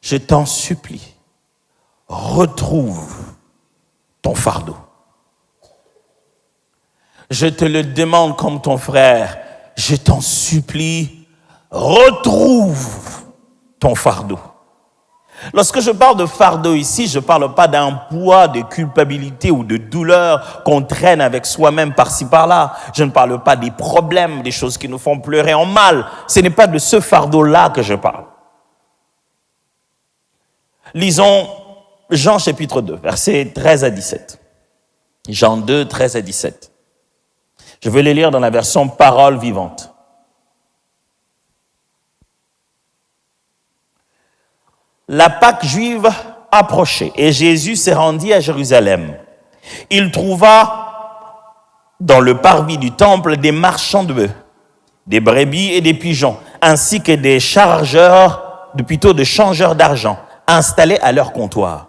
je t'en supplie, retrouve ton fardeau. Je te le demande comme ton frère, je t'en supplie, retrouve ton fardeau. Lorsque je parle de fardeau ici, je ne parle pas d'un poids de culpabilité ou de douleur qu'on traîne avec soi-même par-ci par-là. Je ne parle pas des problèmes, des choses qui nous font pleurer en mal. Ce n'est pas de ce fardeau-là que je parle. Lisons Jean chapitre 2, versets 13 à 17. Jean 2, 13 à 17. Je vais les lire dans la version Parole vivante. La Pâque juive approchait et Jésus s'est rendu à Jérusalem. Il trouva dans le parvis du temple des marchands de bœufs, des brebis et des pigeons, ainsi que des de changeurs d'argent, installés à leur comptoir.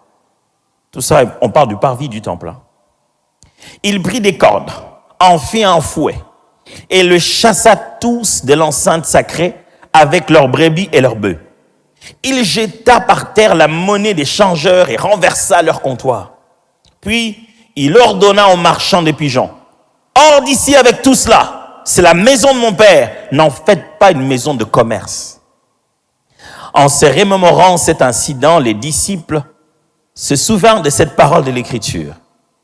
Tout ça, on parle du parvis du temple. Il prit des cordes, en fit un fouet, et le chassa tous de l'enceinte sacrée avec leurs brebis et leurs bœufs. Il jeta par terre la monnaie des changeurs et renversa leur comptoir. Puis, il ordonna aux marchands de pigeons, « Hors d'ici avec tout cela, c'est la maison de mon père, n'en faites pas une maison de commerce. » En se remémorant cet incident, les disciples se souvinrent de cette parole de l'Écriture.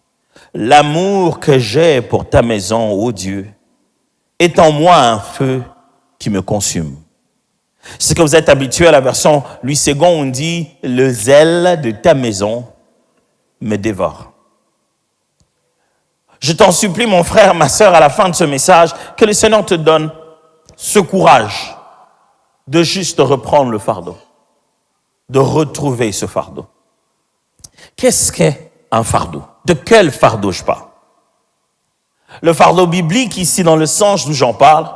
« L'amour que j'ai pour ta maison, ô Dieu, est en moi un feu qui me consume. » C'est que vous êtes habitué à la version Louis II, on dit « Le zèle de ta maison me dévore ». Je t'en supplie, mon frère, ma sœur, à la fin de ce message, que le Seigneur te donne ce courage de juste reprendre le fardeau, de retrouver ce fardeau. Qu'est-ce qu'est un fardeau? De quel fardeau je parle? Le fardeau biblique, ici dans le sens d'où j'en parle,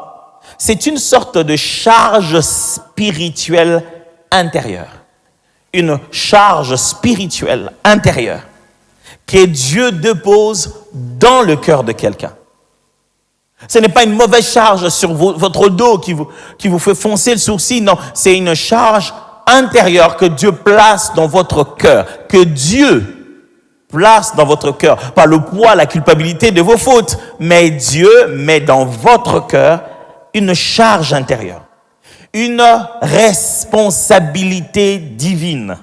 c'est une sorte de charge spirituelle intérieure. Une charge spirituelle intérieure que Dieu dépose dans le cœur de quelqu'un. Ce n'est pas une mauvaise charge sur votre dos qui vous fait foncer le sourcil. Non, c'est une charge intérieure que Dieu place dans votre cœur. Que Dieu place dans votre cœur. Pas le poids, la culpabilité de vos fautes. Mais Dieu met dans votre cœur une charge intérieure, une responsabilité divine.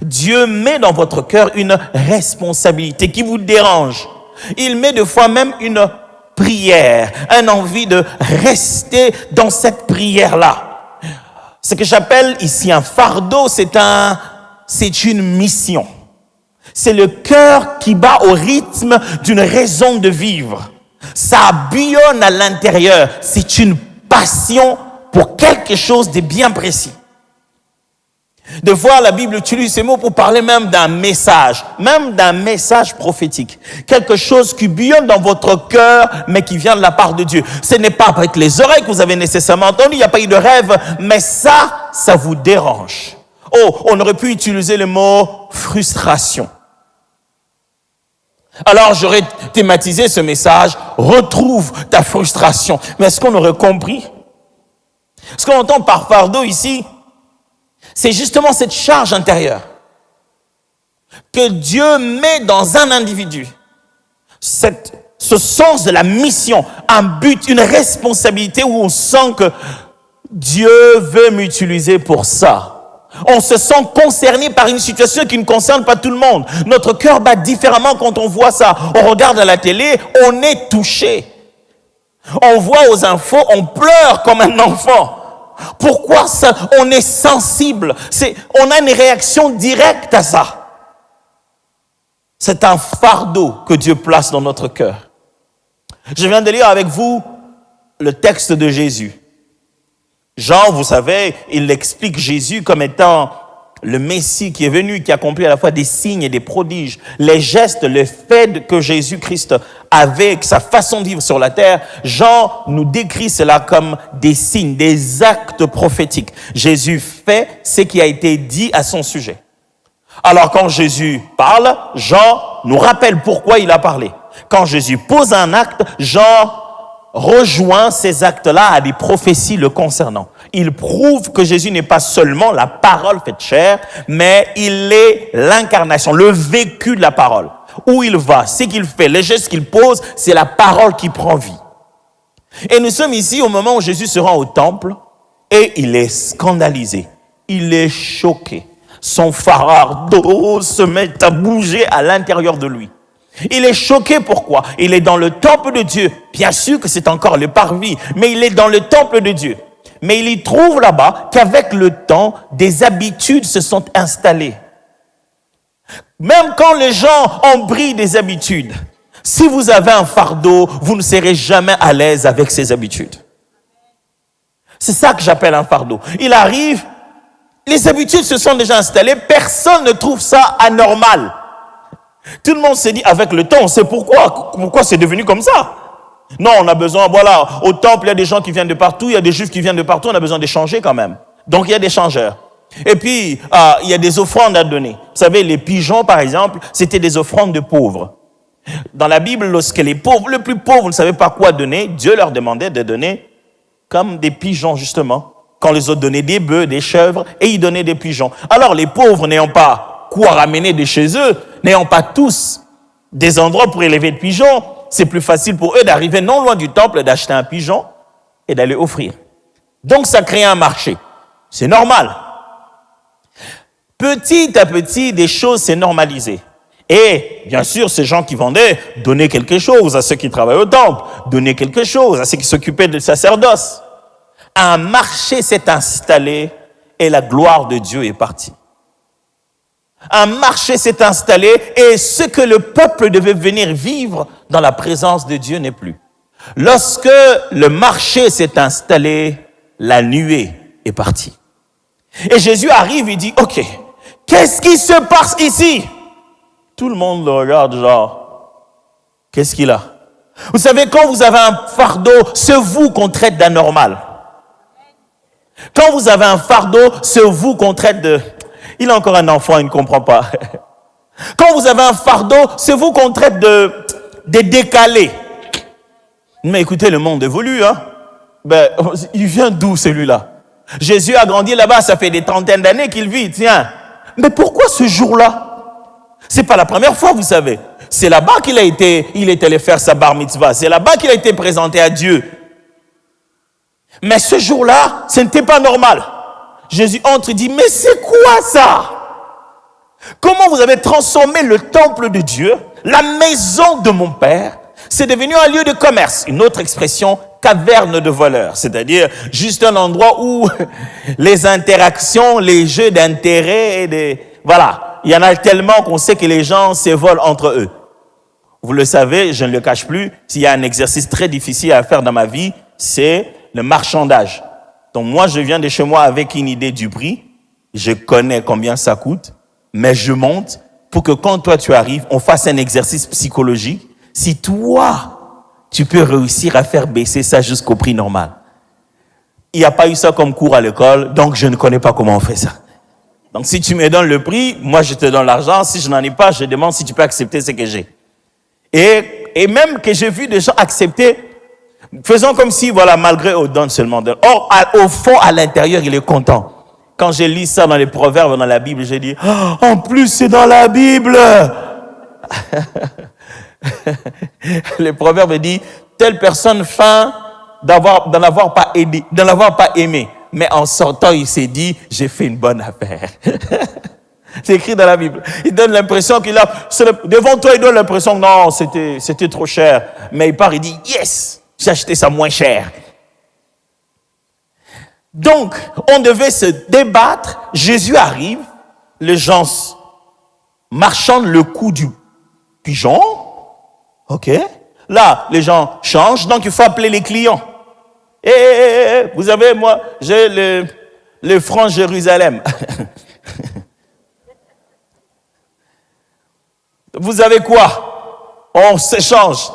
Dieu met dans votre cœur une responsabilité qui vous dérange. Il met des fois même une prière, une envie de rester dans cette prière-là. Ce que j'appelle ici un fardeau, c'est une mission. C'est le cœur qui bat au rythme d'une raison de vivre. Ça bouillonne à l'intérieur. C'est une passion pour quelque chose de bien précis. De voir la Bible utilise ces mots pour parler même d'un message prophétique. Quelque chose qui bouillonne dans votre cœur, mais qui vient de la part de Dieu. Ce n'est pas avec les oreilles que vous avez nécessairement entendu, il n'y a pas eu de rêve, mais ça vous dérange. Oh, on aurait pu utiliser le mot frustration. Alors j'aurais thématisé ce message, retrouve ta frustration. Mais est-ce qu'on aurait compris? Ce qu'on entend par fardeau ici, c'est justement cette charge intérieure que Dieu met dans un individu. Ce sens de la mission, un but, une responsabilité où on sent que Dieu veut m'utiliser pour ça. On se sent concerné par une situation qui ne concerne pas tout le monde. Notre cœur bat différemment quand on voit ça. On regarde à la télé, on est touché. On voit aux infos, on pleure comme un enfant. Pourquoi ça? On est sensible. On a une réaction directe à ça. C'est un fardeau que Dieu place dans notre cœur. Je viens de lire avec vous le texte de Jésus. Jean, vous savez, il explique Jésus comme étant le Messie qui est venu, qui accomplit à la fois des signes et des prodiges. Les gestes, les faits que Jésus-Christ avait, sa façon de vivre sur la terre, Jean nous décrit cela comme des signes, des actes prophétiques. Jésus fait ce qui a été dit à son sujet. Alors quand Jésus parle, Jean nous rappelle pourquoi il a parlé. Quand Jésus pose un acte, Jean rejoint ces actes-là à des prophéties le concernant. Il prouve que Jésus n'est pas seulement la parole faite chair, mais il est l'incarnation, le vécu de la parole. Où il va, ce qu'il fait, les gestes qu'il pose, c'est la parole qui prend vie. Et nous sommes ici au moment où Jésus se rend au temple et il est scandalisé, il est choqué. Son fardeau se met à bouger à l'intérieur de lui. Il est choqué, pourquoi? Il est dans le temple de Dieu. Bien sûr que c'est encore le parvis, mais il est dans le temple de Dieu. Mais il y trouve là-bas qu'avec le temps, des habitudes se sont installées. Même quand les gens ont pris des habitudes, si vous avez un fardeau, vous ne serez jamais à l'aise avec ces habitudes. C'est ça que j'appelle un fardeau. Il arrive, les habitudes se sont déjà installées, personne ne trouve ça anormal. Tout le monde s'est dit, avec le temps, on sait pourquoi c'est devenu comme ça. Non, on a besoin, voilà, au temple, il y a des gens qui viennent de partout, il y a des juifs qui viennent de partout, on a besoin d'échanger quand même. Donc il y a des changeurs. Et puis, il y a des offrandes à donner. Vous savez, les pigeons, par exemple, c'était des offrandes de pauvres. Dans la Bible, lorsque les pauvres, le plus pauvre, ne savaient pas quoi donner, Dieu leur demandait de donner comme des pigeons, justement. Quand les autres donnaient des bœufs, des chèvres, et ils donnaient des pigeons. Alors, les pauvres n'ayant pas quoi ramener de chez eux, n'ayant pas tous des endroits pour élever de pigeons, c'est plus facile pour eux d'arriver non loin du temple, d'acheter un pigeon et d'aller offrir. Donc, ça crée un marché. C'est normal. Petit à petit, des choses s'est normalisées. Et, bien sûr, ces gens qui vendaient donnaient quelque chose à ceux qui travaillent au temple, donnaient quelque chose à ceux qui s'occupaient du sacerdoce. Un marché s'est installé et la gloire de Dieu est partie. Un marché s'est installé et ce que le peuple devait venir vivre dans la présence de Dieu n'est plus. Lorsque le marché s'est installé, la nuée est partie. Et Jésus arrive et dit, ok, qu'est-ce qui se passe ici? Tout le monde le regarde genre, qu'est-ce qu'il a? Vous savez, quand vous avez un fardeau, c'est vous qu'on traite d'anormal. Quand vous avez un fardeau, c'est vous qu'on traite de... Il a encore un enfant, il ne comprend pas. Quand vous avez un fardeau, c'est vous qu'on traite de décalés. Mais écoutez, le monde évolue, hein. Ben, il vient d'où celui-là? Jésus a grandi là-bas, ça fait des trentaines d'années qu'il vit, tiens. Mais pourquoi ce jour-là? C'est pas la première fois, vous savez. C'est là-bas il est allé faire sa bar mitzvah. C'est là-bas qu'il a été présenté à Dieu. Mais ce jour-là, ce n'était pas normal. Jésus entre et dit, mais c'est quoi ça? Comment vous avez transformé le temple de Dieu, la maison de mon Père, c'est devenu un lieu de commerce. Une autre expression, caverne de voleurs. C'est-à-dire juste un endroit où les interactions, les jeux d'intérêt, voilà. Il y en a tellement qu'on sait que les gens se volent entre eux. Vous le savez, je ne le cache plus, s'il y a un exercice très difficile à faire dans ma vie, c'est le marchandage. Donc moi, je viens de chez moi avec une idée du prix. Je connais combien ça coûte, mais je monte pour que quand toi tu arrives, on fasse un exercice psychologique. Si toi, tu peux réussir à faire baisser ça jusqu'au prix normal. Il n'y a pas eu ça comme cours à l'école, donc je ne connais pas comment on fait ça. Donc si tu me donnes le prix, moi je te donne l'argent. Si je n'en ai pas, je demande si tu peux accepter ce que j'ai. Et même que j'ai vu des gens accepter, faisons comme si, voilà, malgré on donne seulement. Or, au fond, à l'intérieur, il est content. Quand j'ai lu ça dans les proverbes, dans la Bible, j'ai dit, oh, en plus c'est dans la Bible. Les proverbes disent, telle personne feint d'en avoir pas aimé. Mais en sortant, il s'est dit, j'ai fait une bonne affaire. C'est écrit dans la Bible. Il donne l'impression qu'il a, devant toi, il donne l'impression que non, c'était trop cher. Mais il part, il dit, yes, j'ai acheté ça moins cher. Donc, on devait se débattre. Jésus arrive, les gens marchandent le coût du pigeon. Ok. Là, les gens changent, donc il faut appeler les clients. Vous savez, moi, j'ai le franc Jérusalem. Vous avez quoi? On s'échange.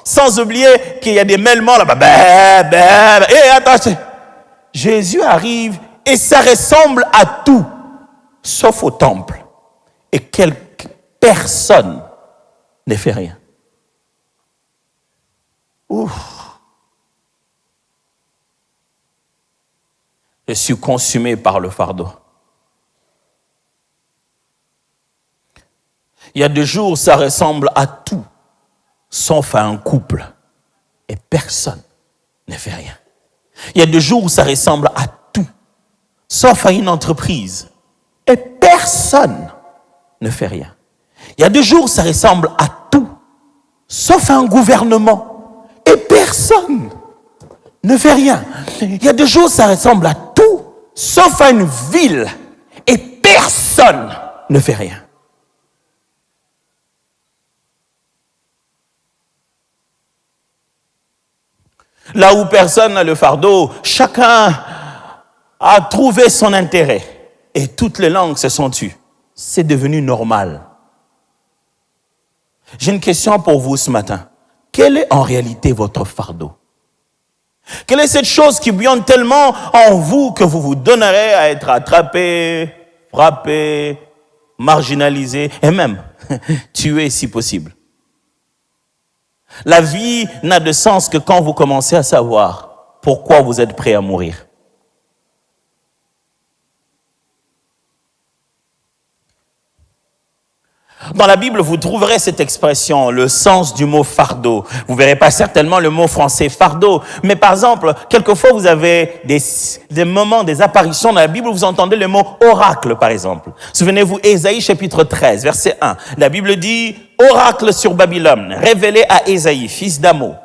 Sans oublier qu'il y a des mêlements là-bas. Et attends, Jésus arrive et ça ressemble à tout, sauf au temple. Et personne ne fait rien. Ouf. Je suis consumé par le fardeau. Il y a 2 jours, ça ressemble à tout, sauf à un couple. Et personne ne fait rien. Il y a 2 jours, ça ressemble à tout, sauf à une entreprise. Et personne ne fait rien. Il y a 2 jours, ça ressemble à tout, sauf à un gouvernement. Et personne ne fait rien. Il y a 2 jours, ça ressemble à tout, sauf à une ville. Et personne ne fait rien. Là où personne n'a le fardeau, chacun a trouvé son intérêt. Et toutes les langues se sont tues. C'est devenu normal. J'ai une question pour vous ce matin. Quel est en réalité votre fardeau? Quelle est cette chose qui bouillonne tellement en vous que vous vous donnerez à être attrapé, frappé, marginalisé et même tué si possible? La vie n'a de sens que quand vous commencez à savoir pourquoi vous êtes prêt à mourir. Dans la Bible, vous trouverez cette expression, le sens du mot fardeau. Vous verrez pas certainement le mot français fardeau, mais par exemple, quelquefois vous avez des moments, des apparitions dans la Bible où vous entendez le mot oracle, par exemple. Souvenez-vous, Ésaïe chapitre 13, verset 1. La Bible dit, oracle sur Babylone, révélé à Ésaïe, fils d'Amo.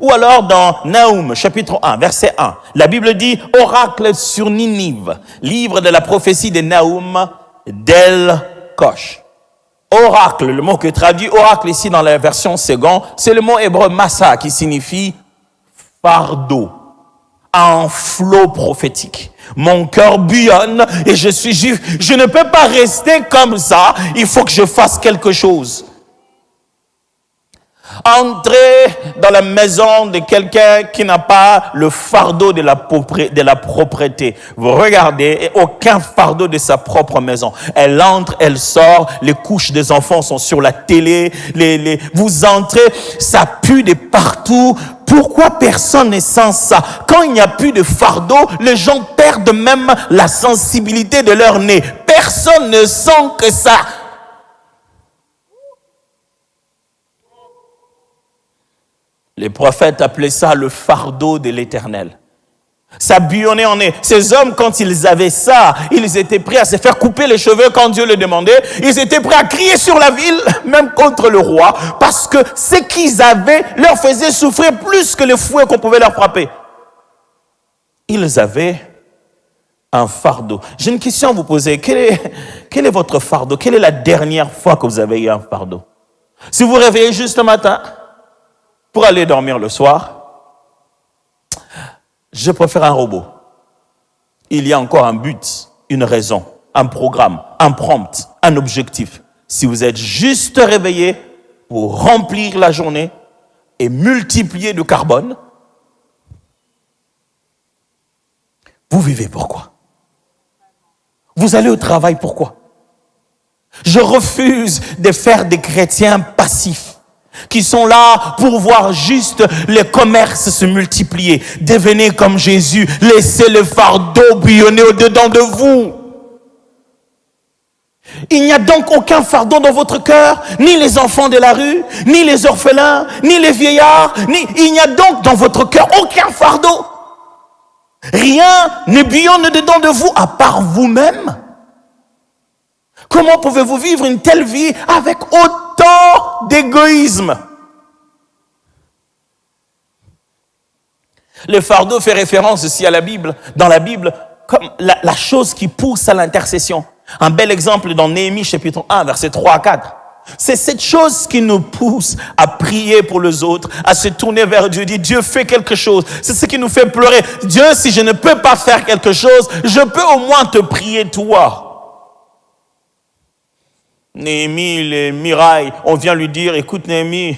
Ou alors dans Naoum, chapitre 1, verset 1. La Bible dit, oracle sur Ninive, livre de la prophétie de Naoum d'El-Kosh. Oracle, le mot que traduit oracle ici dans la version seconde, c'est le mot hébreu massa qui signifie fardeau, un flot prophétique. Mon cœur bouillonne et je suis juif. Je ne peux pas rester comme ça, il faut que je fasse quelque chose. Entrez dans la maison de quelqu'un qui n'a pas le fardeau de la propreté. Vous regardez, et aucun fardeau de sa propre maison. Elle entre, elle sort, les couches des enfants sont sur la télé, vous entrez, ça pue de partout. Pourquoi personne ne sent ça? Quand il n'y a plus de fardeau, les gens perdent même la sensibilité de leur nez. Personne ne sent que ça. Les prophètes appelaient ça le fardeau de l'Éternel. Ça bouillonnait en nez. Ces hommes, quand ils avaient ça, ils étaient prêts à se faire couper les cheveux quand Dieu le demandait. Ils étaient prêts à crier sur la ville, même contre le roi, parce que ce qu'ils avaient leur faisait souffrir plus que les fouets qu'on pouvait leur frapper. Ils avaient un fardeau. J'ai une question à vous poser. Quel est votre fardeau? Quelle est la dernière fois que vous avez eu un fardeau? Si vous vous réveillez juste ce matin, pour aller dormir le soir, je préfère un robot. Il y a encore un but, une raison, un programme, un prompt, un objectif. Si vous êtes juste réveillé pour remplir la journée et multiplier le carbone, vous vivez pourquoi? Vous allez au travail pourquoi? Je refuse de faire des chrétiens passifs qui sont là pour voir juste les commerces se multiplier. Devenez comme Jésus, laissez le fardeau bouillonner au-dedans de vous. Il n'y a donc aucun fardeau dans votre cœur, ni les enfants de la rue, ni les orphelins, ni les vieillards, il n'y a donc dans votre cœur aucun fardeau. Rien ne bouillonne dedans de vous à part vous-même. Comment pouvez-vous vivre une telle vie avec autant d'égoïsme? Le fardeau fait référence aussi à la Bible, dans la Bible, comme la chose qui pousse à l'intercession. Un bel exemple dans Néhémie chapitre 1, versets 3 à 4. C'est cette chose qui nous pousse à prier pour les autres, à se tourner vers Dieu, dire Dieu fais quelque chose. C'est ce qui nous fait pleurer. Dieu, si je ne peux pas faire quelque chose, je peux au moins te prier toi. Néhémie, les mirailles, on vient lui dire, écoute Néhémie,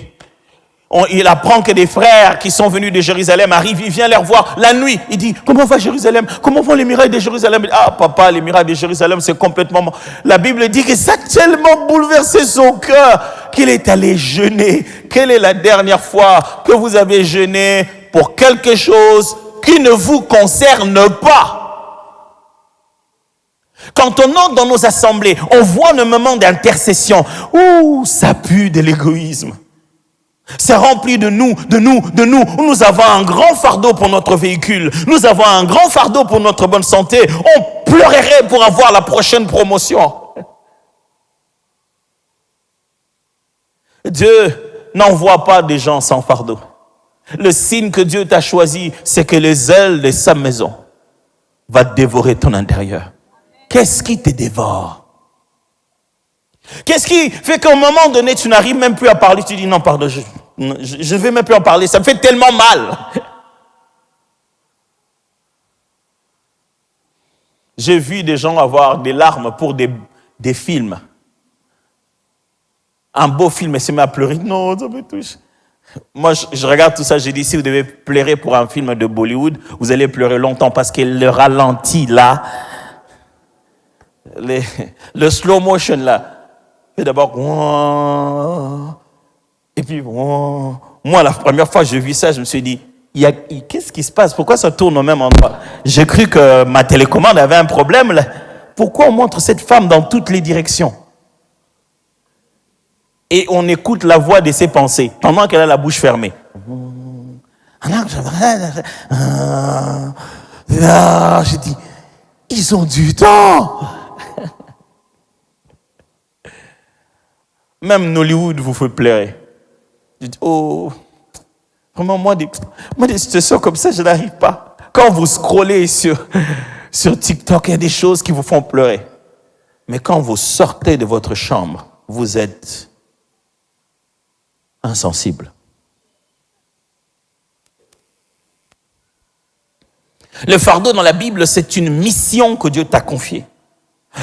il apprend que des frères qui sont venus de Jérusalem arrivent, il vient les revoir la nuit. Il dit, comment va Jérusalem? Comment vont les mirailles de Jérusalem? Ah papa, les mirailles de Jérusalem, c'est complètement... La Bible dit que ça a tellement bouleversé son cœur qu'il est allé jeûner. Quelle est la dernière fois que vous avez jeûné pour quelque chose qui ne vous concerne pas? Quand on entre dans nos assemblées, on voit le moment d'intercession. Ouh, ça pue de l'égoïsme. C'est rempli de nous. Nous avons un grand fardeau pour notre véhicule. Nous avons un grand fardeau pour notre bonne santé. On pleurerait pour avoir la prochaine promotion. Dieu n'envoie pas des gens sans fardeau. Le signe que Dieu t'a choisi, c'est que les ailes de sa maison vont dévorer ton intérieur. Qu'est-ce qui te dévore? Qu'est-ce qui fait qu'à un moment donné, tu n'arrives même plus à parler? Tu dis non, pardon, je ne vais même plus en parler. Ça me fait tellement mal. J'ai vu des gens avoir des larmes pour des films. Un beau film, et se met à pleurer. Non, ça me touche. Moi, je regarde tout ça, j'ai dit, si vous devez pleurer pour un film de Bollywood, vous allez pleurer longtemps parce que le ralenti, là, le slow motion, là, fait d'abord, et puis, moi, la première fois que j'ai vu ça, je me suis dit, qu'est-ce qui se passe? Pourquoi ça tourne au même endroit? J'ai cru que ma télécommande avait un problème, là. Pourquoi on montre cette femme dans toutes les directions? Et on écoute la voix de ses pensées pendant qu'elle a la bouche fermée. J'ai dit, ils ont du temps. Même Nollywood vous fait pleurer. Je dis, oh, vraiment, moi, des situations comme ça, je n'arrive pas. Quand vous scrollez sur TikTok, il y a des choses qui vous font pleurer. Mais quand vous sortez de votre chambre, vous êtes insensible. Le fardeau dans la Bible, c'est une mission que Dieu t'a confiée.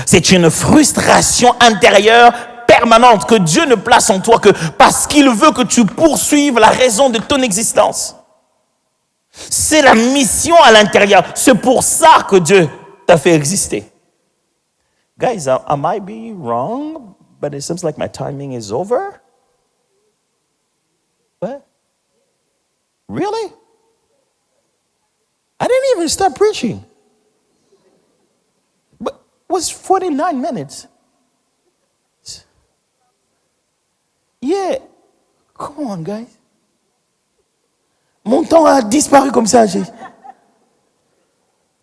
C'est une frustration intérieure permanente que Dieu ne place en toi que parce qu'il veut que tu poursuives la raison de ton existence. C'est la mission à l'intérieur. C'est pour ça que Dieu t'a fait exister. Guys, I might be wrong, but it seems like my timing is over. What? Really? I didn't even start preaching. But it was 49 minutes. Yeah. Come on, guys. Mon temps a disparu comme ça.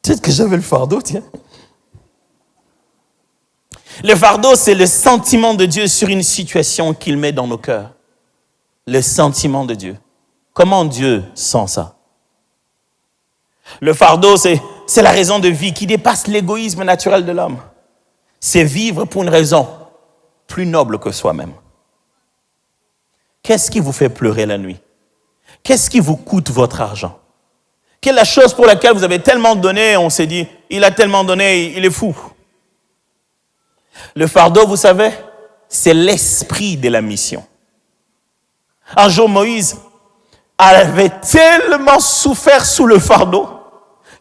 Peut-être que j'avais le fardeau, tiens. Le fardeau, c'est le sentiment de Dieu sur une situation qu'il met dans nos cœurs. Le sentiment de Dieu. Comment Dieu sent ça? Le fardeau, c'est la raison de vie qui dépasse l'égoïsme naturel de l'homme. C'est vivre pour une raison plus noble que soi-même. Qu'est-ce qui vous fait pleurer la nuit? Qu'est-ce qui vous coûte votre argent? Quelle est la chose pour laquelle vous avez tellement donné, on s'est dit, il a tellement donné, il est fou. Le fardeau, vous savez, c'est l'esprit de la mission. Un jour, Moïse avait tellement souffert sous le fardeau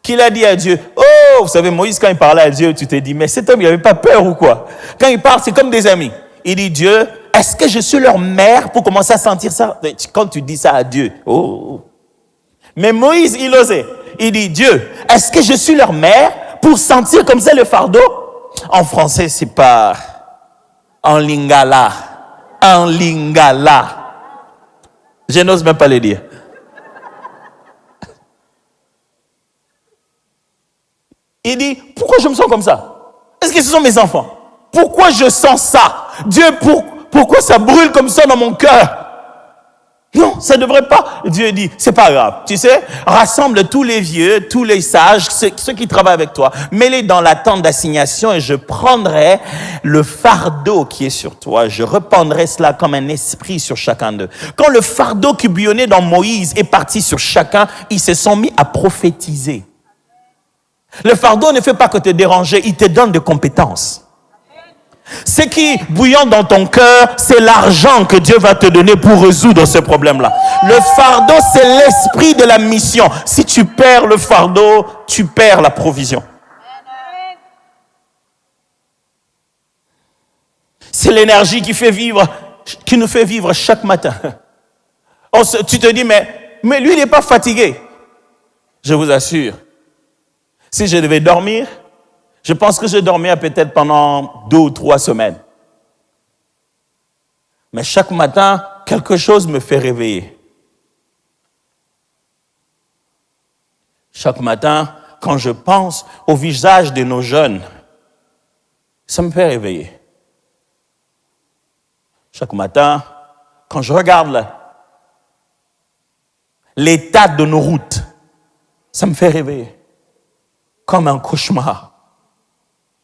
qu'il a dit à Dieu, oh, vous savez, Moïse, quand il parlait à Dieu, tu t'es dit, mais cet homme, il n'avait pas peur ou quoi? Quand il parle, c'est comme des amis. Il dit, Dieu, est-ce que je suis leur mère pour commencer à sentir ça? Quand tu dis ça à Dieu, oh. Mais Moïse, il osait. Il dit, Dieu, est-ce que je suis leur mère pour sentir comme ça le fardeau? En français, c'est pas en lingala. En lingala. Je n'ose même pas le dire. Il dit, pourquoi je me sens comme ça? Est-ce que ce sont mes enfants? Pourquoi je sens ça? Dieu, pourquoi ça brûle comme ça dans mon cœur? Non, ça ne devrait pas. Dieu dit, c'est pas grave. Tu sais, rassemble tous les vieux, tous les sages, ceux qui travaillent avec toi. Mets-les dans la tente d'assignation et je prendrai le fardeau qui est sur toi. Je rependrai cela comme un esprit sur chacun d'eux. Quand le fardeau qui bouillonnait dans Moïse est parti sur chacun, ils se sont mis à prophétiser. Le fardeau ne fait pas que te déranger, il te donne des compétences. Ce qui bouillant dans ton cœur, c'est l'argent que Dieu va te donner pour résoudre ce problème-là. Le fardeau, c'est l'esprit de la mission. Si tu perds le fardeau, tu perds la provision. C'est l'énergie qui nous fait vivre chaque matin. Tu te dis, mais lui, il n'est pas fatigué. Je vous assure, si je devais dormir, Je pense que je dormais peut-être pendant 2 ou 3 semaines. Mais chaque matin, quelque chose me fait réveiller. Chaque matin, quand je pense au visage de nos jeunes, ça me fait réveiller. Chaque matin, quand je regarde l'état de nos routes, ça me fait réveiller. Comme un cauchemar.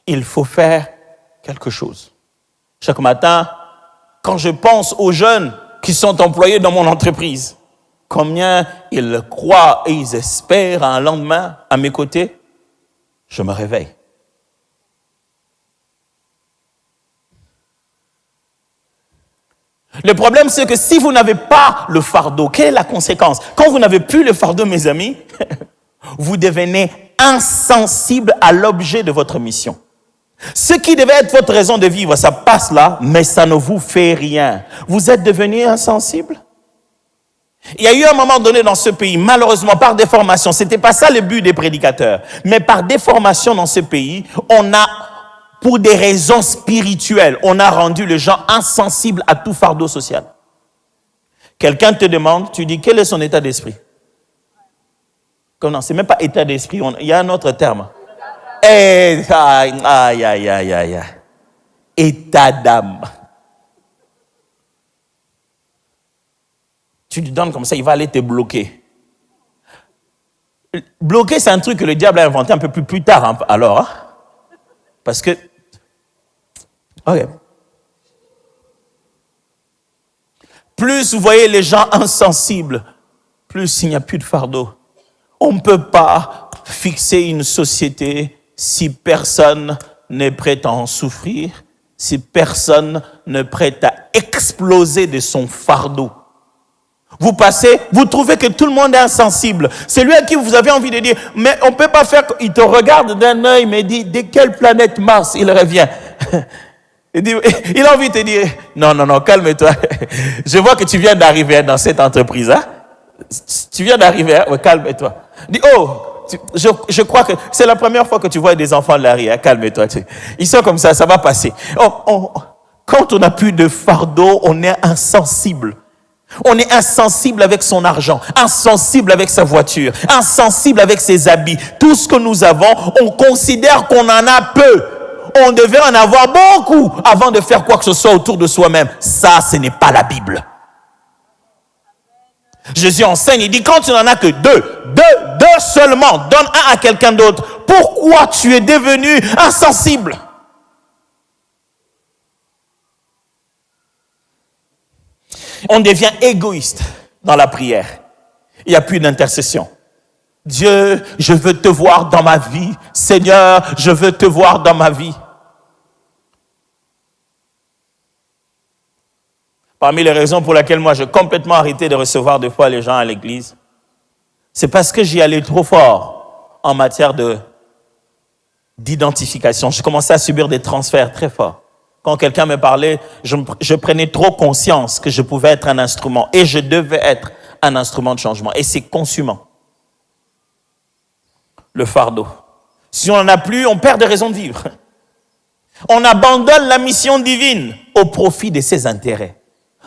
Il faut faire quelque chose. Chaque matin, quand je pense aux jeunes qui sont employés dans mon entreprise, combien ils croient et ils espèrent un lendemain à mes côtés, je me réveille. Le problème, c'est que si vous n'avez pas le fardeau, quelle est la conséquence? Quand vous n'avez plus le fardeau, mes amis, vous devenez insensible à l'objet de votre mission. Ce qui devait être votre raison de vivre, ça passe là, mais ça ne vous fait rien. Vous êtes devenu insensible. Il y a eu un moment donné dans ce pays, malheureusement, par déformation, c'était pas ça le but des prédicateurs, mais par déformation dans ce pays, on a, pour des raisons spirituelles, on a rendu les gens insensibles à tout fardeau social. Quelqu'un te demande, tu dis, quel est son état d'esprit? Comme non, c'est même pas état d'esprit, il y a un autre terme. Aïe. État d'âme. Tu lui donnes comme ça, il va aller te bloquer. Bloquer, c'est un truc que le diable a inventé un peu plus tard, hein, alors. Hein? Parce que... Ok. Plus vous voyez les gens insensibles, plus il n'y a plus de fardeau. On ne peut pas fixer une société si personne n'est prêt à en souffrir, si personne n'est prêt à exploser de son fardeau. Vous passez, vous trouvez que tout le monde est insensible. C'est lui à qui vous avez envie de dire, mais on ne peut pas faire... Il te regarde d'un œil, mais dit, de quelle planète Mars il revient? Il a envie de te dire, non, calme-toi. Je vois que tu viens d'arriver dans cette entreprise. Hein? Tu viens d'arriver, hein? Ouais, calme-toi. Dis, je crois que c'est la première fois que tu vois des enfants de l'arrière. Calme-toi. Ils sont comme ça va passer. Quand on n'a plus de fardeau, on est insensible. On est insensible avec son argent, insensible avec sa voiture, insensible avec ses habits. Tout ce que nous avons, on considère qu'on en a peu. On devait en avoir beaucoup avant de faire quoi que ce soit autour de soi-même. Ça, ce n'est pas la Bible. Jésus enseigne, il dit, quand tu n'en as que deux seulement, donne un à quelqu'un d'autre. Pourquoi tu es devenu insensible? On devient égoïste dans la prière. Il n'y a plus d'intercession. Dieu, je veux te voir dans ma vie. Seigneur, je veux te voir dans ma vie. Parmi les raisons pour lesquelles moi j'ai complètement arrêté de recevoir des fois les gens à l'église, c'est parce que j'y allais trop fort en matière d'identification. Je commençais à subir des transferts très forts. Quand quelqu'un me parlait, je prenais trop conscience que je pouvais être un instrument et je devais être un instrument de changement. Et c'est consumant. Le fardeau. Si on n'en a plus, on perd des raisons de vivre. On abandonne la mission divine au profit de ses intérêts.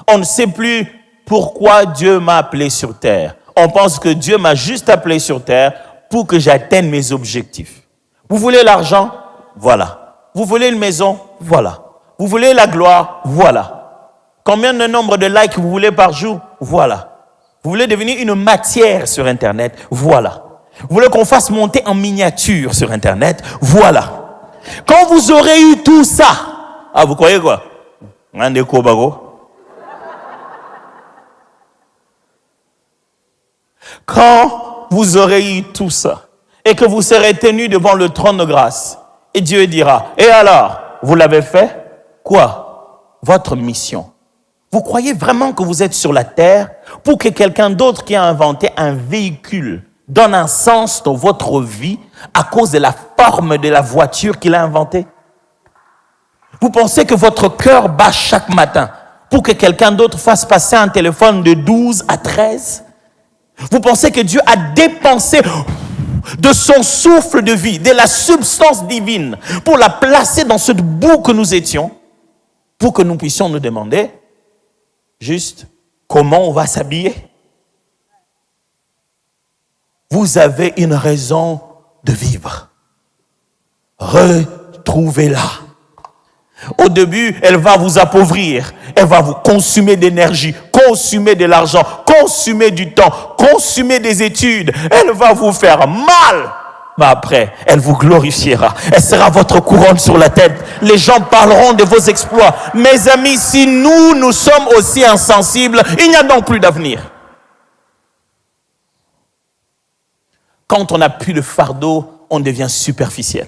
On ne sait plus pourquoi Dieu m'a appelé sur terre. On pense que Dieu m'a juste appelé sur terre pour que j'atteigne mes objectifs. Vous voulez l'argent? Voilà. Vous voulez une maison? Voilà. Vous voulez la gloire? Voilà. Combien de nombre de likes vous voulez par jour? Voilà. Vous voulez devenir une matière sur Internet? Voilà. Vous voulez qu'on fasse monter en miniature sur Internet? Voilà. Quand vous aurez eu tout ça, vous croyez quoi? Quand vous aurez eu tout ça et que vous serez tenu devant le trône de grâce, et Dieu dira, et alors, vous l'avez fait? Quoi? Votre mission. Vous croyez vraiment que vous êtes sur la terre pour que quelqu'un d'autre qui a inventé un véhicule donne un sens dans votre vie à cause de la forme de la voiture qu'il a inventée? Vous pensez que votre cœur bat chaque matin pour que quelqu'un d'autre fasse passer un téléphone de 12 à 13? Vous pensez que Dieu a dépensé de son souffle de vie, de la substance divine, pour la placer dans ce bout que nous étions, pour que nous puissions nous demander juste comment on va s'habiller. Vous avez une raison de vivre. Retrouvez-la. Au début, elle va vous appauvrir, elle va vous consumer d'énergie, consumer de l'argent, consumer du temps, consumer des études, elle va vous faire mal. Mais après, elle vous glorifiera, elle sera votre couronne sur la tête. Les gens parleront de vos exploits. Mes amis, si nous sommes aussi insensibles, il n'y a donc plus d'avenir. Quand on n'a plus de fardeau, on devient superficiel.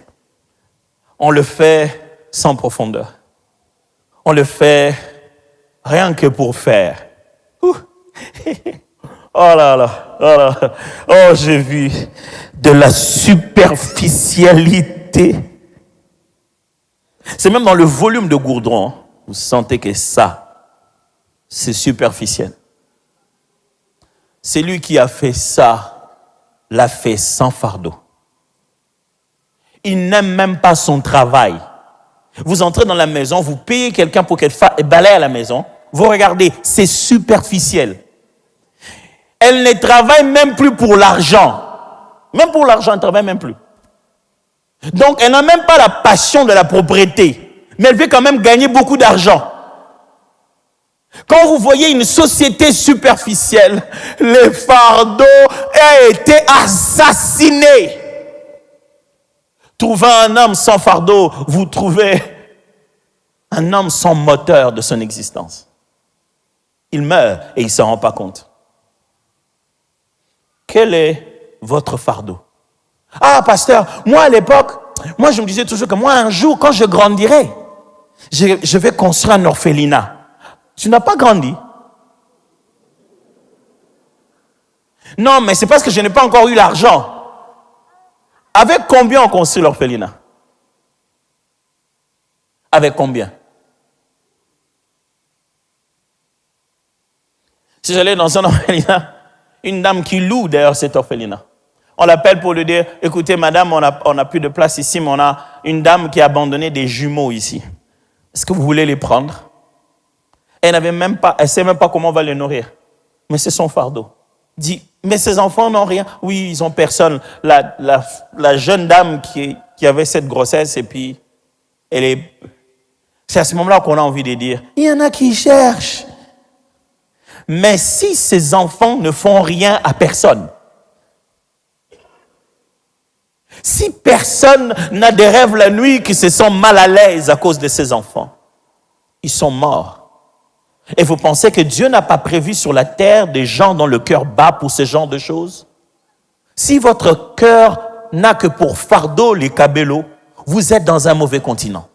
On le fait sans profondeur. On le fait rien que pour faire. Oh là là, oh là là. Oh, j'ai vu de la superficialité. C'est même dans le volume de gourdron, hein, vous sentez que ça, c'est superficiel. Celui qui a fait ça, l'a fait sans fardeau. Il n'aime même pas son travail. Vous entrez dans la maison, vous payez quelqu'un pour qu'elle balaye à la maison. Vous regardez, c'est superficiel. Elle ne travaille même plus pour l'argent. Même pour l'argent, elle ne travaille même plus. Donc, elle n'a même pas la passion de la propriété. Mais elle veut quand même gagner beaucoup d'argent. Quand vous voyez une société superficielle, le fardeau a été assassiné. Trouvez un homme sans fardeau, vous trouvez un homme sans moteur de son existence. Il meurt et il ne s'en rend pas compte. Quel est votre fardeau? Ah, pasteur, moi à l'époque, je me disais toujours que moi un jour, quand je grandirai, je vais construire un orphelinat. Tu n'as pas grandi. Non, mais c'est parce que je n'ai pas encore eu l'argent. Avec combien on construit l'orphelinat? Avec combien? Si j'allais dans un orphelinat, une dame qui loue d'ailleurs cet orphelinat, on l'appelle pour lui dire, écoutez madame, on n'a plus de place ici, mais on a une dame qui a abandonné des jumeaux ici. Est-ce que vous voulez les prendre? Elle ne sait même pas comment on va les nourrir. Mais c'est son fardeau. Dit, mais ces enfants n'ont rien. Oui, ils n'ont personne. La jeune dame qui avait cette grossesse, et puis, c'est à ce moment-là qu'on a envie de dire, il y en a qui cherchent. Mais si ces enfants ne font rien à personne, si personne n'a des rêves la nuit qui se sent mal à l'aise à cause de ces enfants, ils sont morts. Et vous pensez que Dieu n'a pas prévu sur la terre des gens dont le cœur bat pour ce genre de choses? Si votre cœur n'a que pour fardeau les cabellos, vous êtes dans un mauvais continent.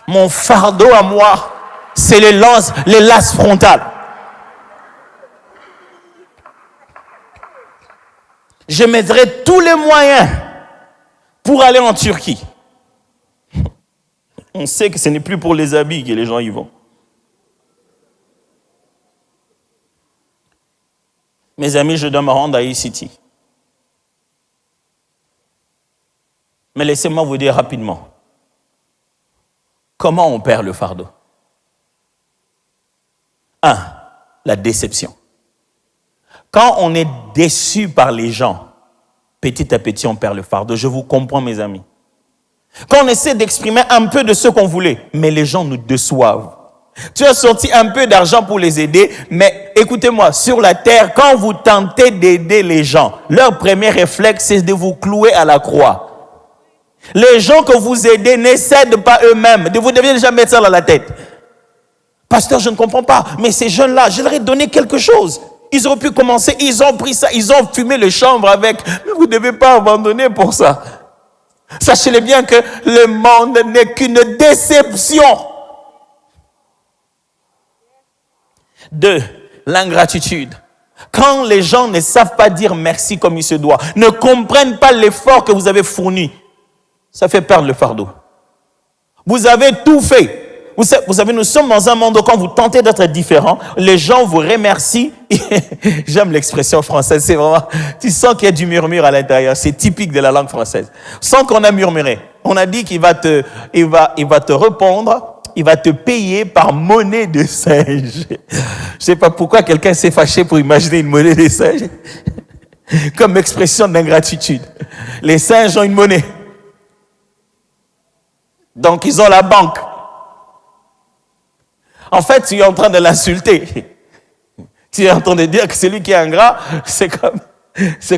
Mon fardeau à moi, c'est les laces frontales. Je mettrai tous les moyens pour aller en Turquie. On sait que ce n'est plus pour les habits que les gens y vont. Mes amis, je dois me rendre à E-City. Mais laissez-moi vous dire rapidement, comment on perd le fardeau? 1. La déception. Quand on est déçu par les gens, petit à petit, on perd le fardeau. Je vous comprends, mes amis. Quand on essaie d'exprimer un peu de ce qu'on voulait, mais les gens nous déçoivent. Tu as sorti un peu d'argent pour les aider, mais écoutez-moi, sur la terre, quand vous tentez d'aider les gens, leur premier réflexe, c'est de vous clouer à la croix. Les gens que vous aidez ne cèdent pas eux-mêmes. Vous devez déjà mettre ça dans la tête. Pasteur, je ne comprends pas, mais ces jeunes-là, je leur ai donné quelque chose. Ils auraient pu commencer, ils ont pris ça, ils ont fumé le chanvre avec. Mais vous ne devez pas abandonner pour ça. Sachez-le bien que le monde n'est qu'une déception. 2. L'ingratitude. Quand les gens ne savent pas dire merci comme il se doit, ne comprennent pas l'effort que vous avez fourni, ça fait perdre le fardeau. Vous avez tout fait. vous savez, nous sommes dans un monde où quand vous tentez d'être différent, les gens vous remercient. J'aime l'expression française, c'est vraiment, tu sens qu'il y a du murmure à l'intérieur. C'est typique de la langue française. Sans qu'on a murmuré. On a dit qu'il va te répondre, il va te payer par monnaie de singe. Je sais pas pourquoi quelqu'un s'est fâché pour imaginer une monnaie de singe. Comme expression d'ingratitude. Les singes ont une monnaie. Donc ils ont la banque. En fait, tu es en train de l'insulter. Tu es en train de dire que celui qui est ingrat, c'est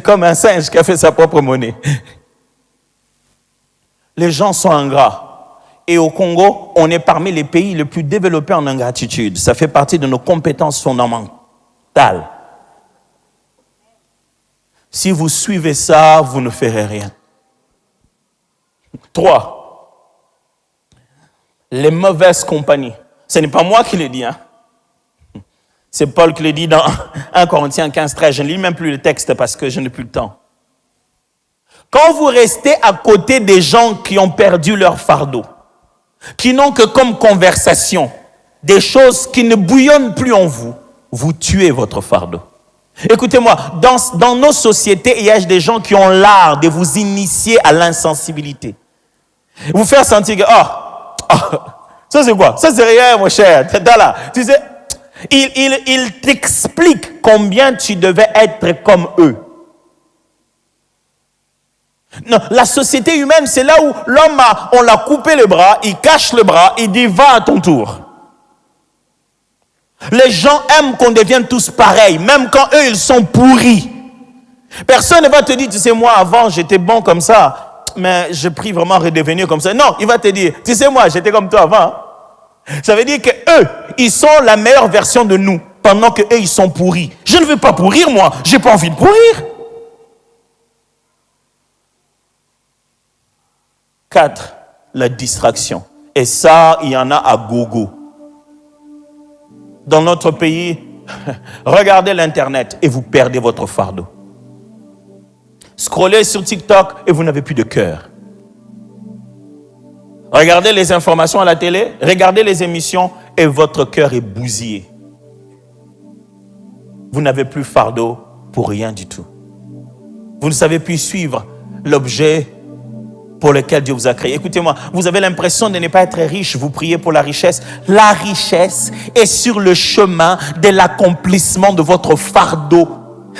comme un singe qui a fait sa propre monnaie. Les gens sont ingrats. Et au Congo, on est parmi les pays les plus développés en ingratitude. Ça fait partie de nos compétences fondamentales. Si vous suivez ça, vous ne ferez rien. 3. Les mauvaises compagnies. Ce n'est pas moi qui le dis, hein. C'est Paul qui le dit dans 1 Corinthiens 15-13. Je ne lis même plus le texte parce que je n'ai plus le temps. Quand vous restez à côté des gens qui ont perdu leur fardeau, qui n'ont que comme conversation des choses qui ne bouillonnent plus en vous, vous tuez votre fardeau. Écoutez-moi, dans nos sociétés, il y a des gens qui ont l'art de vous initier à l'insensibilité. Vous faire sentir que, ça c'est quoi? Ça c'est rien, mon cher. Là. Tu sais, il t'explique combien tu devais être comme eux. Non, la société humaine, c'est là où l'homme on l'a coupé le bras, il cache le bras, il dit va à ton tour. Les gens aiment qu'on devienne tous pareils, même quand eux ils sont pourris. Personne ne va te dire, tu sais, moi avant j'étais bon comme ça, mais je prie vraiment redevenir comme ça. Non, il va te dire, tu sais, moi j'étais comme toi avant. Ça veut dire que eux, ils sont la meilleure version de nous, pendant que eux ils sont pourris. Je ne veux pas pourrir moi, j'ai pas envie de pourrir. 4, la distraction. Et ça, il y en a à gogo. Dans notre pays, regardez l'Internet et vous perdez votre fardeau. Scrollez sur TikTok et vous n'avez plus de cœur. Regardez les informations à la télé, regardez les émissions et votre cœur est bousillé. Vous n'avez plus fardeau pour rien du tout. Vous ne savez plus suivre l'objet pour lequel Dieu vous a créé. Écoutez-moi, vous avez l'impression de ne pas être riche, vous priez pour la richesse. La richesse est sur le chemin de l'accomplissement de votre fardeau.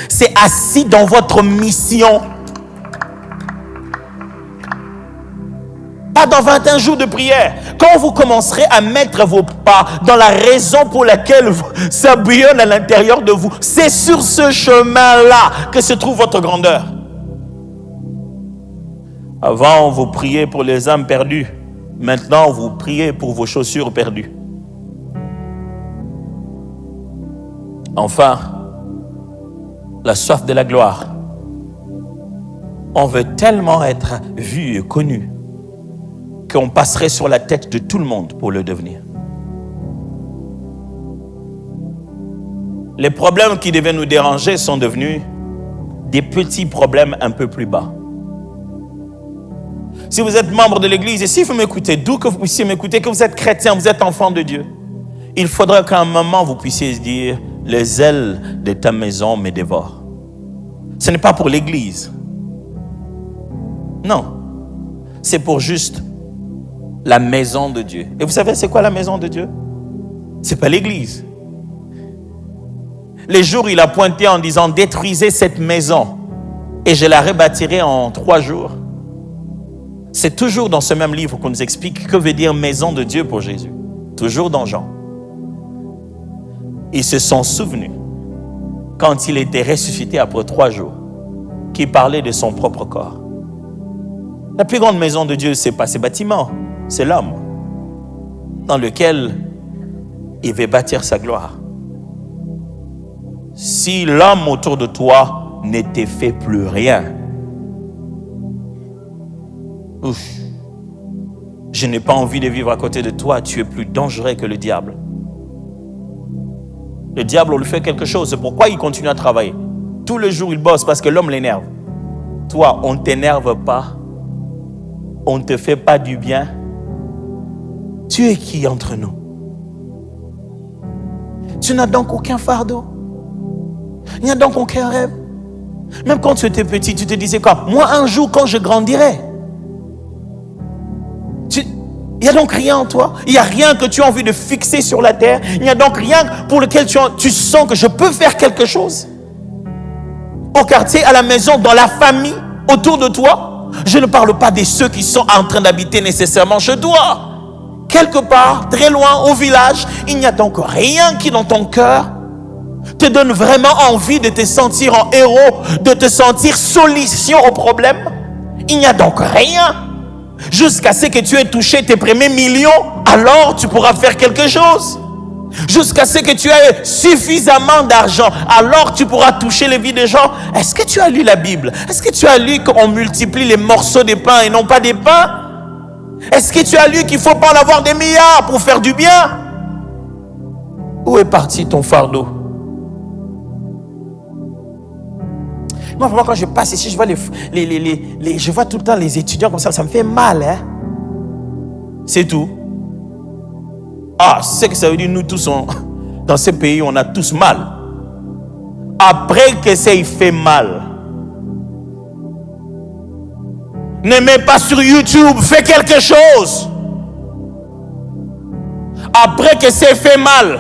C'est assis dans votre mission. Pas dans 21 jours de prière. Quand vous commencerez à mettre vos pas dans la raison pour laquelle ça bouillonne à l'intérieur de vous, c'est sur ce chemin-là que se trouve votre grandeur. Avant, vous priez pour les âmes perdues. Maintenant, vous priez pour vos chaussures perdues. Enfin, la soif de la gloire. On veut tellement être vu et connu qu'on passerait sur la tête de tout le monde pour le devenir. Les problèmes qui devaient nous déranger sont devenus des petits problèmes un peu plus bas. Si vous êtes membre de l'église, et si vous m'écoutez, d'où que vous puissiez m'écouter, que vous êtes chrétien, vous êtes enfant de Dieu, il faudra qu'à un moment vous puissiez se dire, les ailes de ta maison me dévorent. Ce n'est pas pour l'église. Non. C'est pour juste la maison de Dieu. Et vous savez c'est quoi la maison de Dieu? C'est pas l'église. Les jours il a pointé en disant, détruisez cette maison et je la rebâtirai en 3 jours. C'est toujours dans ce même livre qu'on nous explique que veut dire maison de Dieu pour Jésus. Toujours dans Jean. Ils se sont souvenus, quand il était ressuscité après 3 jours, qu'il parlait de son propre corps. La plus grande maison de Dieu, ce n'est pas ces bâtiments, c'est l'homme, dans lequel il veut bâtir sa gloire. Si l'homme autour de toi ne te fait plus rien, ouf, je n'ai pas envie de vivre à côté de toi, tu es plus dangereux que le diable. Le diable, on lui fait quelque chose, c'est pourquoi il continue à travailler. Tous les jours, il bosse parce que l'homme l'énerve. Toi, on ne t'énerve pas, on ne te fait pas du bien. Tu es qui entre nous? Tu n'as donc aucun fardeau. Il n'y a donc aucun rêve. Même quand tu étais petit, tu te disais quoi? Moi, un jour, quand je grandirai. Il n'y a donc rien en toi. Il n'y a rien que tu as envie de fixer sur la terre. Il n'y a donc rien pour lequel tu sens que je peux faire quelque chose. Au quartier, à la maison, dans la famille, autour de toi. Je ne parle pas de ceux qui sont en train d'habiter nécessairement chez toi. Quelque part, très loin, au village, il n'y a donc rien qui dans ton cœur te donne vraiment envie de te sentir en héros, de te sentir solution au problème. Il n'y a donc rien. Jusqu'à ce que tu aies touché tes premiers millions, alors tu pourras faire quelque chose. Jusqu'à ce que tu aies suffisamment d'argent, alors tu pourras toucher les vies des gens. Est-ce que tu as lu la Bible? Est-ce que tu as lu qu'on multiplie les morceaux de pain et non pas des pains? Est-ce que tu as lu qu'il ne faut pas en avoir des milliards pour faire du bien? Où est parti ton fardeau? Moi, vraiment, quand je passe ici, je vois je vois tout le temps les étudiants comme ça me fait mal, hein? C'est tout. Ah, c'est que ça veut dire nous tous, dans ce pays, on a tous mal. Après que ça y fait mal, ne mets pas sur YouTube, fais quelque chose. Après que c'est fait mal,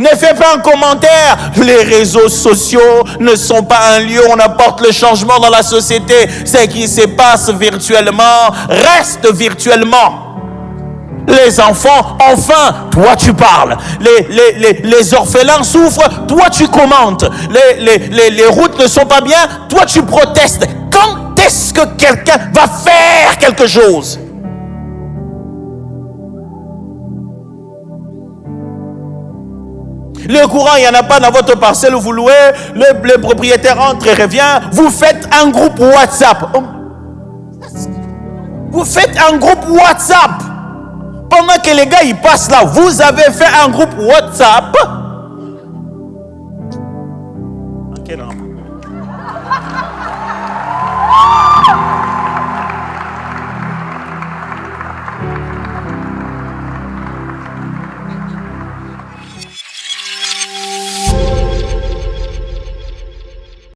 ne fais pas un commentaire. Les réseaux sociaux ne sont pas un lieu où on apporte le changement dans la société. Ce qui se passe virtuellement reste virtuellement. Les enfants, enfin, toi tu parles. Les orphelins souffrent, toi tu commentes. Les routes ne sont pas bien, toi tu protestes. Quand est-ce que quelqu'un va faire quelque chose? Le courant, il n'y en a pas dans votre parcelle où vous louez. Le propriétaire entre et revient. Vous faites un groupe WhatsApp. Vous faites un groupe WhatsApp. Pendant que les gars ils passent là, vous avez fait un groupe WhatsApp. Ok, non.